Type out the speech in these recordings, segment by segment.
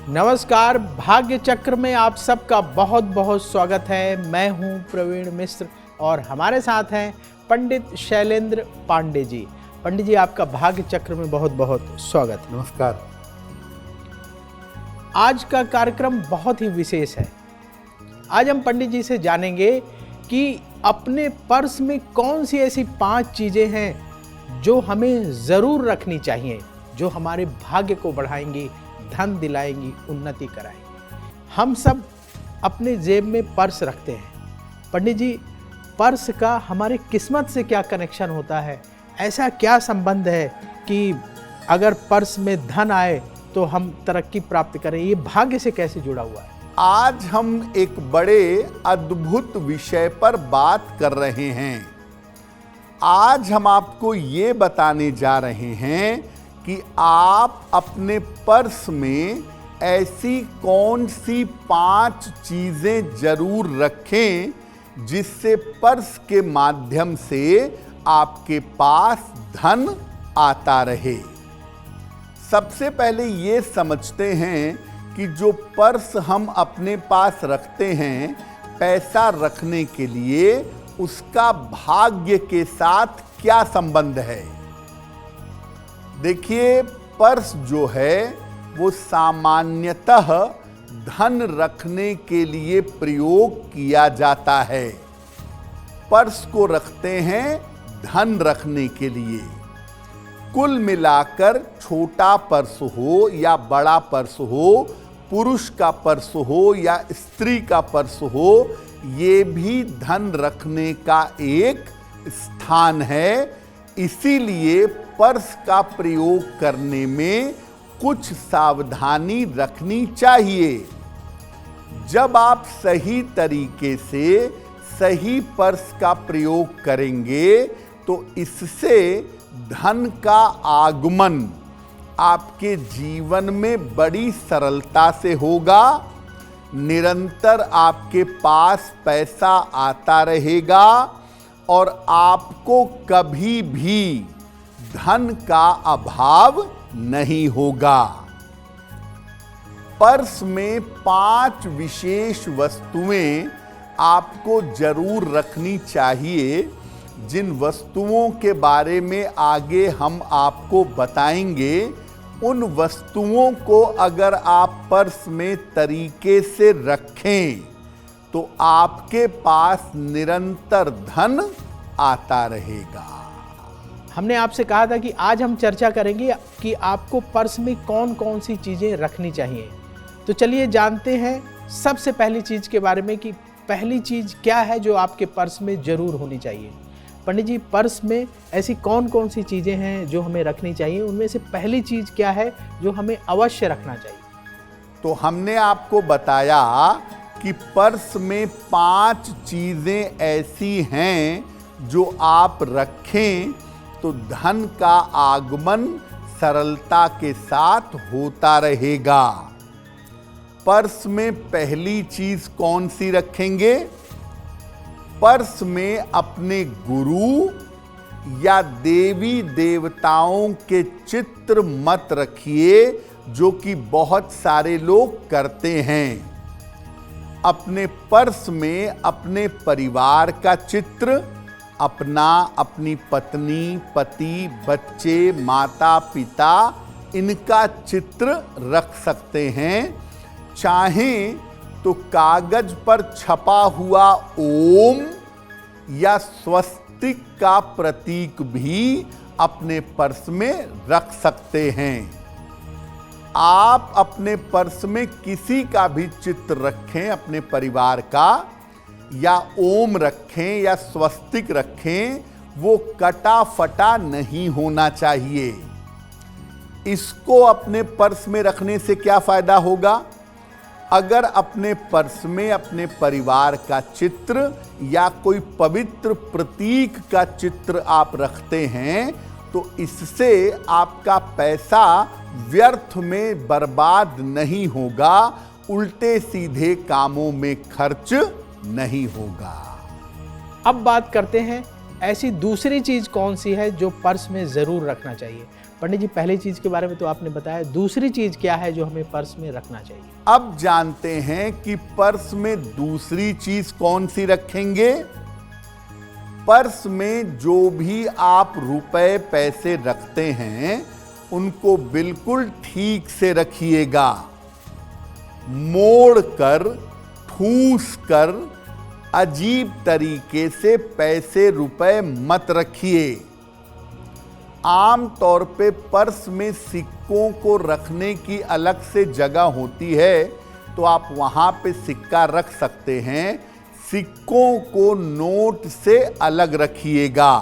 नमस्कार, भाग्य चक्र में आप सबका बहुत बहुत स्वागत है। मैं हूं प्रवीण मिश्र और हमारे साथ हैं पंडित शैलेंद्र पांडे जी। पंडित जी, आपका भाग्य चक्र में बहुत बहुत स्वागत है। नमस्कार। आज का कार्यक्रम बहुत ही विशेष है। आज हम पंडित जी से जानेंगे कि अपने पर्स में कौन सी ऐसी 5 चीज़ें हैं जो हमें ज़रूर रखनी चाहिए, जो हमारे भाग्य को बढ़ाएंगी, धन दिलाएंगी, उन्नति कराएंगी। हम सब अपने जेब में पर्स रखते हैं। पंडित जी, पर्स का हमारे किस्मत से क्या कनेक्शन होता है? ऐसा क्या संबंध है कि अगर पर्स में धन आए तो हम तरक्की प्राप्त करें? ये भाग्य से कैसे जुड़ा हुआ है? आज हम एक बड़े अद्भुत विषय पर बात कर रहे हैं। आज हम आपको ये बताने जा रहे हैं कि आप अपने पर्स में ऐसी कौन सी 5 चीजें जरूर रखें जिससे पर्स के माध्यम से आपके पास धन आता रहे। सबसे पहले ये समझते हैं कि जो पर्स हम अपने पास रखते हैं पैसा रखने के लिए, उसका भाग्य के साथ क्या संबंध है। देखिए, पर्स जो है वो सामान्यतः धन रखने के लिए प्रयोग किया जाता है। पर्स को रखते हैं धन रखने के लिए। कुल मिलाकर छोटा पर्स हो या बड़ा पर्स हो, पुरुष का पर्स हो या स्त्री का पर्स हो, ये भी धन रखने का एक स्थान है। इसीलिए पर्स का प्रयोग करने में कुछ सावधानी रखनी चाहिए। जब आप सही तरीके से सही पर्स का प्रयोग करेंगे तो इससे धन का आगमन आपके जीवन में बड़ी सरलता से होगा। निरंतर आपके पास पैसा आता रहेगा और आपको कभी भी धन का अभाव नहीं होगा। पर्स में 5 विशेष वस्तुएं आपको जरूर रखनी चाहिए, जिन वस्तुओं के बारे में आगे हम आपको बताएंगे। उन वस्तुओं को अगर आप पर्स में तरीके से रखें तो आपके पास निरंतर धन आता रहेगा। हमने आपसे कहा था कि आज हम चर्चा करेंगे कि आपको पर्स में कौन कौन सी चीज़ें रखनी चाहिए। तो चलिए जानते हैं सबसे पहली चीज़ के बारे में कि पहली चीज़ क्या है जो आपके पर्स में ज़रूर होनी चाहिए। पंडित जी, पर्स में ऐसी कौन कौन सी चीज़ें हैं जो हमें रखनी चाहिए? उनमें से पहली चीज़ क्या है जो हमें अवश्य रखना चाहिए? तो हमने आपको बताया कि पर्स में 5 चीज़ें ऐसी हैं जो आप रखें तो धन का आगमन सरलता के साथ होता रहेगा। पर्स में पहली चीज कौन सी रखेंगे? पर्स में अपने गुरु या देवी देवताओं के चित्र मत रखिए, जो कि बहुत सारे लोग करते हैं। अपने पर्स में अपने परिवार का चित्र, अपना, अपनी पत्नी, पति, बच्चे, माता पिता, इनका चित्र रख सकते हैं। चाहें तो कागज पर छपा हुआ ओम या स्वस्तिक का प्रतीक भी अपने पर्स में रख सकते हैं। आप अपने पर्स में किसी का भी चित्र रखें, अपने परिवार का, या ओम रखें या स्वस्तिक रखें, वो कटा फटा नहीं होना चाहिए। इसको अपने पर्स में रखने से क्या फायदा होगा? अगर अपने पर्स में अपने परिवार का चित्र या कोई पवित्र प्रतीक का चित्र आप रखते हैं तो इससे आपका पैसा व्यर्थ में बर्बाद नहीं होगा, उल्टे सीधे कामों में खर्च नहीं होगा। अब बात करते हैं ऐसी दूसरी चीज कौन सी है जो पर्स में जरूर रखना चाहिए। पंडित जी, पहली चीज के बारे में तो आपने बताया, दूसरी चीज क्या है जो हमें पर्स में रखना चाहिए? अब जानते हैं कि पर्स में दूसरी चीज कौन सी रखेंगे। पर्स में जो भी आप रुपए पैसे रखते हैं उनको बिल्कुल ठीक से रखिएगा। मोड़ कर, ठूस कर, अजीब तरीके से पैसे रुपए मत रखिए। आम तौर पे पर्स में सिक्कों को रखने की अलग से जगह होती है, तो आप वहां पे सिक्का रख सकते हैं। सिक्कों को नोट से अलग रखिएगा।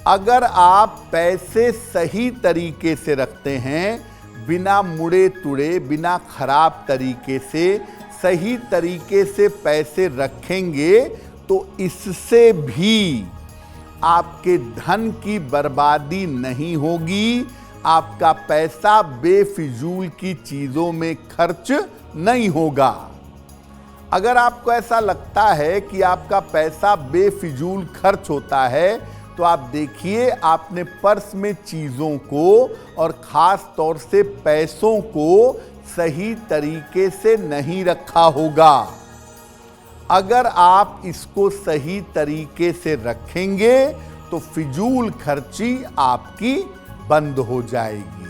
अगर आप पैसे सही तरीके से रखते हैं, बिना मुड़े तुड़े, बिना खराब तरीके से, सही तरीके से पैसे रखेंगे, तो इससे भी आपके धन की बर्बादी नहीं होगी। आपका पैसा बेफिजूल की चीजों में खर्च नहीं होगा। अगर आपको ऐसा लगता है कि आपका पैसा बेफिजूल खर्च होता है, तो आप देखिए आपने पर्स में चीजों को और खास तौर से पैसों को सही तरीके से नहीं रखा होगा। अगर आप इसको सही तरीके से रखेंगे तो फिजूल खर्ची आपकी बंद हो जाएगी।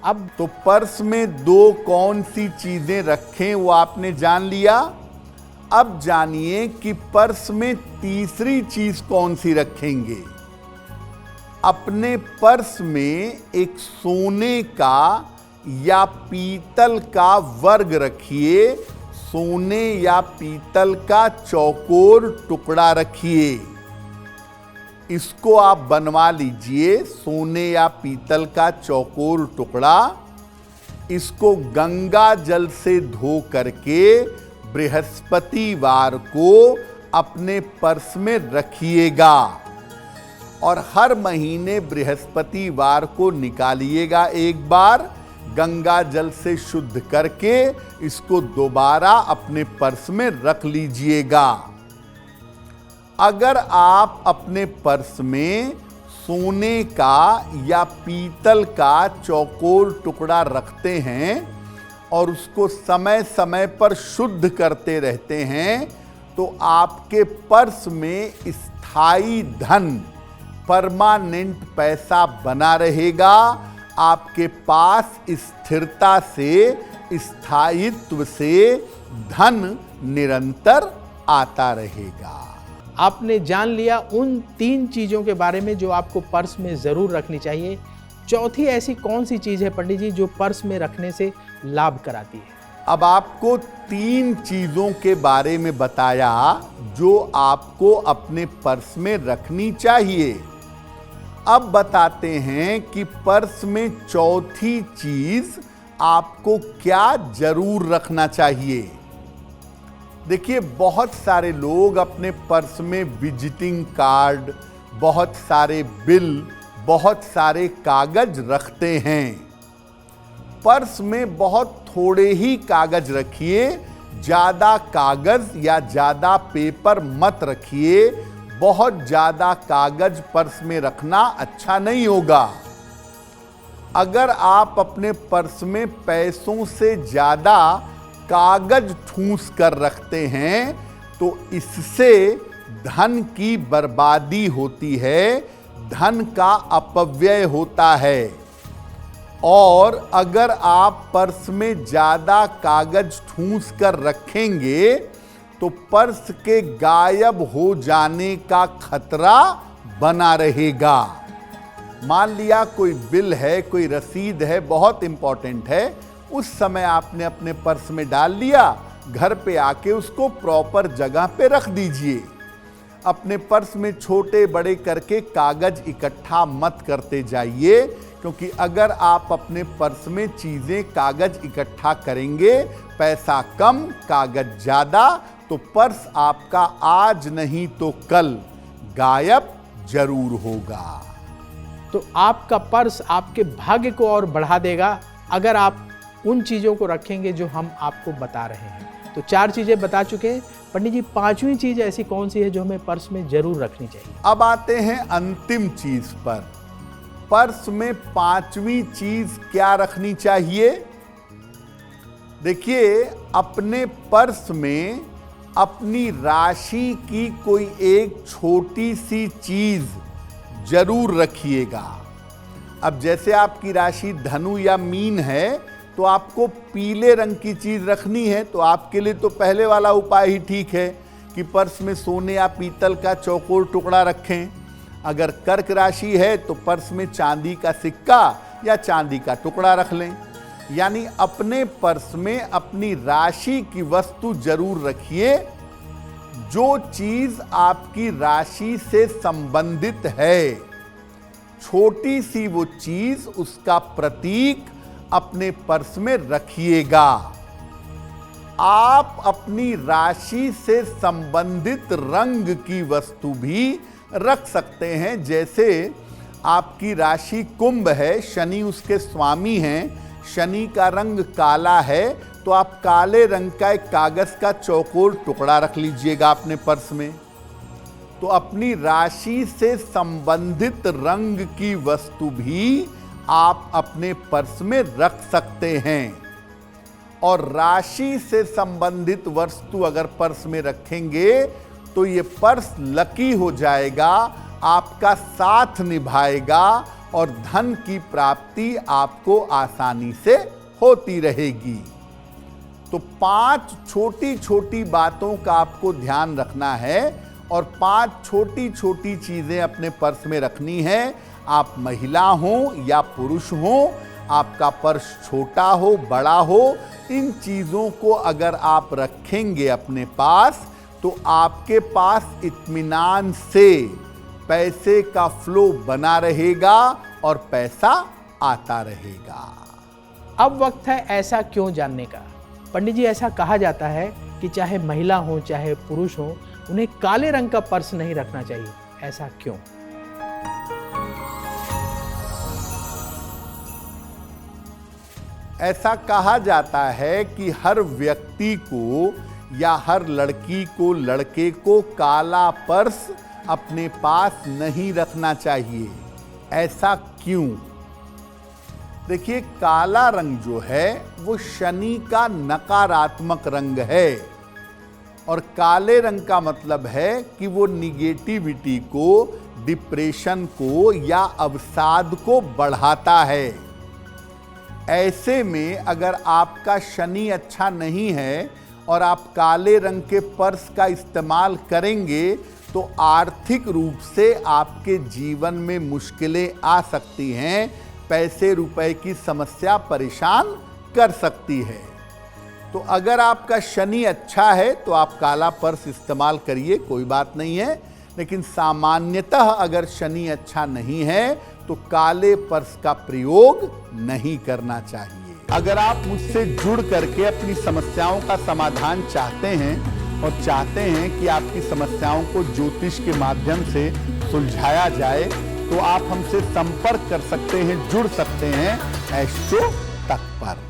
अब तो पर्स में दो कौन सी चीजें रखें वो आपने जान लिया। अब जानिए कि पर्स में तीसरी चीज कौन सी रखेंगे। अपने पर्स में एक सोने का या पीतल का वर्ग रखिए। सोने या पीतल का चौकोर टुकड़ा रखिए। इसको आप बनवा लीजिए, सोने या पीतल का चौकोर टुकड़ा। इसको गंगा जल से धो करके बृहस्पतिवार को अपने पर्स में रखिएगा और हर महीने बृहस्पतिवार को निकालिएगा। एक बार गंगा जल से शुद्ध करके इसको दोबारा अपने पर्स में रख लीजिएगा। अगर आप अपने पर्स में सोने का या पीतल का चौकोर टुकड़ा रखते हैं और उसको समय समय पर शुद्ध करते रहते हैं, तो आपके पर्स में स्थायी धन, परमानेंट पैसा बना रहेगा। आपके पास स्थिरता से, स्थायित्व से धन निरंतर आता रहेगा। आपने जान लिया उन 3 चीजों के बारे में जो आपको पर्स में जरूर रखनी चाहिए। चौथी ऐसी कौन सी चीज है पंडित जी जो पर्स में रखने से लाभ कराती है? अब आपको 3 चीजों के बारे में बताया जो आपको अपने पर्स में रखनी चाहिए। अब बताते हैं कि पर्स में चौथी चीज आपको क्या जरूर रखना चाहिए। देखिए, बहुत सारे लोग अपने पर्स में विजिटिंग कार्ड, बहुत सारे बिल, बहुत सारे कागज रखते हैं। पर्स में बहुत थोड़े ही कागज रखिए। ज्यादा कागज या ज्यादा पेपर मत रखिए। बहुत ज्यादा कागज पर्स में रखना अच्छा नहीं होगा। अगर आप अपने पर्स में पैसों से ज्यादा कागज ठूस कर रखते हैं तो इससे धन की बर्बादी होती है, धन का अपव्यय होता है। और अगर आप पर्स में ज्यादा कागज ठूस कर रखेंगे तो पर्स के गायब हो जाने का खतरा बना रहेगा। मान लिया कोई बिल है, कोई रसीद है, बहुत इंपॉर्टेंट है, उस समय आपने अपने पर्स में डाल लिया, घर पे आके उसको प्रॉपर जगह पे रख दीजिए। अपने पर्स में छोटे बड़े करके कागज इकट्ठा मत करते जाइए, क्योंकि अगर आप अपने पर्स में चीजें कागज इकट्ठा करेंगे, पैसा कम कागज ज्यादा, तो पर्स आपका आज नहीं तो कल गायब जरूर होगा। तो आपका पर्स आपके भाग्य को और बढ़ा देगा अगर आप उन चीजों को रखेंगे जो हम आपको बता रहे हैं। तो 4 चीजें बता चुके हैं पंडित जी, 5वीं चीज ऐसी कौन सी है जो हमें पर्स में जरूर रखनी चाहिए? अब आते हैं अंतिम चीज पर। पर्स में पांचवी चीज क्या रखनी चाहिए? देखिए, अपने पर्स में अपनी राशि की कोई एक छोटी सी चीज जरूर रखिएगा। अब जैसे आपकी राशि धनु या मीन है तो आपको पीले रंग की चीज रखनी है, तो आपके लिए तो पहले वाला उपाय ही ठीक है कि पर्स में सोने या पीतल का चौकोर टुकड़ा रखें। अगर कर्क राशि है तो पर्स में चांदी का सिक्का या चांदी का टुकड़ा रख लें। यानी अपने पर्स में अपनी राशि की वस्तु जरूर रखिए, जो चीज आपकी राशि से संबंधित है। छोटी सी वो चीज, उसका प्रतीक अपने पर्स में रखिएगा। आप अपनी राशि से संबंधित रंग की वस्तु भी रख सकते हैं। जैसे आपकी राशि कुंभ है, शनि उसके स्वामी हैं, शनि का रंग काला है, तो आप काले रंग का एक कागज का चौकोर टुकड़ा रख लीजिएगा अपने पर्स में। तो अपनी राशि से संबंधित रंग की वस्तु भी आप अपने पर्स में रख सकते हैं। और राशि से संबंधित वस्तु अगर पर्स में रखेंगे तो ये पर्स लकी हो जाएगा, आपका साथ निभाएगा और धन की प्राप्ति आपको आसानी से होती रहेगी। तो 5 छोटी छोटी बातों का आपको ध्यान रखना है और 5 छोटी छोटी चीजें अपने पर्स में रखनी है। आप महिला हो या पुरुष हो, आपका पर्स छोटा हो बड़ा हो, इन चीजों को अगर आप रखेंगे अपने पास तो आपके पास इत्मीनान से पैसे का फ्लो बना रहेगा और पैसा आता रहेगा। अब वक्त है ऐसा क्यों जानने का। पंडित जी, ऐसा कहा जाता है कि चाहे महिला हो चाहे पुरुष हो, उन्हें काले रंग का पर्स नहीं रखना चाहिए, ऐसा क्यों? ऐसा कहा जाता है कि हर व्यक्ति को या हर लड़की को, लड़के को काला पर्स अपने पास नहीं रखना चाहिए। ऐसा क्यों? देखिए, काला रंग जो है वो शनि का नकारात्मक रंग है और काले रंग का मतलब है कि वो निगेटिविटी को, डिप्रेशन को या अवसाद को बढ़ाता है। ऐसे में अगर आपका शनि अच्छा नहीं है और आप काले रंग के पर्स का इस्तेमाल करेंगे तो आर्थिक रूप से आपके जीवन में मुश्किलें आ सकती हैं, पैसे रुपए की समस्या परेशान कर सकती है। तो अगर आपका शनि अच्छा है तो आप काला पर्स इस्तेमाल करिए, कोई बात नहीं है। लेकिन सामान्यतः अगर शनि अच्छा नहीं है तो काले पर्स का प्रयोग नहीं करना चाहिए। अगर आप मुझसे जुड़ करके अपनी समस्याओं का समाधान चाहते हैं और चाहते हैं कि आपकी समस्याओं को ज्योतिष के माध्यम से सुलझाया जाए तो आप हमसे संपर्क कर सकते हैं, जुड़ सकते हैं एस्ट्रो तक पर।